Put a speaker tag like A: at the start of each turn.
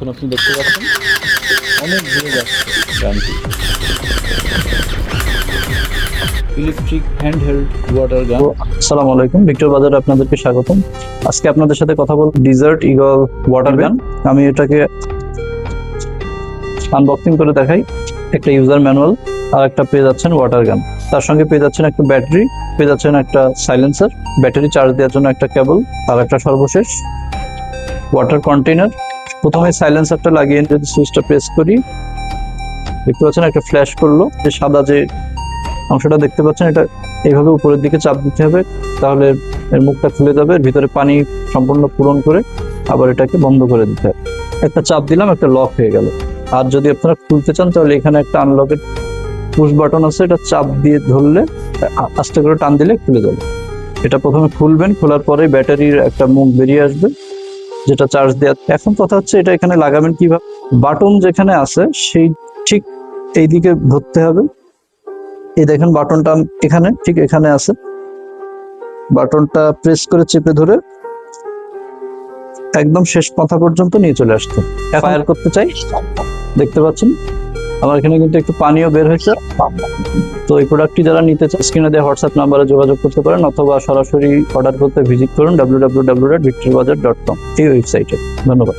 A: এখন আপনি দেখতে পাচ্ছেন অনেক দূরে যাচ্ছে গানটি। ইলেকট্রিক হ্যান্ডহেল্ড ওয়াটার গান।
B: আসসালামু আলাইকুম, ভিক্টর বাজারে আপনাদেরকে স্বাগতম। আজকে আপনাদের সাথে কথা বলবো ডিজার্ট ইগল ওয়াটার গান। আমি এটাকে আনবক্সিং করে দেখাই। একটা ইউজার ম্যানুয়াল, আর একটা পেয়ে যাচ্ছেন ওয়াটার গান, তার সঙ্গে পেয়ে যাচ্ছেন একটা ব্যাটারি, পেয়ে যাচ্ছেন একটা সাইলেন্সার, ব্যাটারি চার্জ দেওয়ার জন্য একটা কেবল, আর একটা সর্বশেষ ওয়াটার কন্টেইনার। প্রথমে সাইলেন্সারটা লাগিয়ে যদি সুইচটা প্রেস করি, দেখতে পাচ্ছেন একটা ফ্ল্যাশ করলো। যে সাদা যে অংশটা দেখতে পাচ্ছেন, এটা এইভাবে উপরের দিকে চাপ দিতে হবে, তাহলে এর মুখটা খুলে যাবে, এর ভিতরে পানি সম্পূর্ণ পূরণ করে আবার এটাকে বন্ধ করে দিতে হবে। একটা চাপ দিলাম, একটা লক হয়ে গেল। আর যদি আপনারা খুলতে চান তাহলে এখানে একটা আনলকের পুশ বাটন আছে, এটা চাপ দিয়ে ধরলে আস্তে করে টান দিলে খুলে যাবে। এটা প্রথমে খুলবেন, খোলার পরে ব্যাটারির একটা মুখ বেরিয়ে আসবে, যেটা চার্জ দেওয়া। এখন কথা হচ্ছে এটা এখানে লাগাবেন কিভাবে। বাটন যেখানে আছে সেই ঠিক এইদিকে ধরতে হবে। এই দেখেন বাটনটা এখানে, ঠিক এখানে আছে। বাটনটা প্রেস করে চেপে ধরে একদম শেষ মাথা পর্যন্ত নিয়ে চলে আসতে। ফায়ার করতে চাই, দেখতে পাচ্ছেন আমার এখানে কিন্তু একটু পানিও বের হয়েছে। তো এই প্রোডাক্টটি যারা নিতে চান, স্ক্রিনে দেওয়া হোয়াটসঅ্যাপ নাম্বারে যোগাযোগ করতে পারেন, অথবা সরাসরি অর্ডার করতে ভিজিট করুন www.victorbazar.com এই ওয়েবসাইটে। ধন্যবাদ।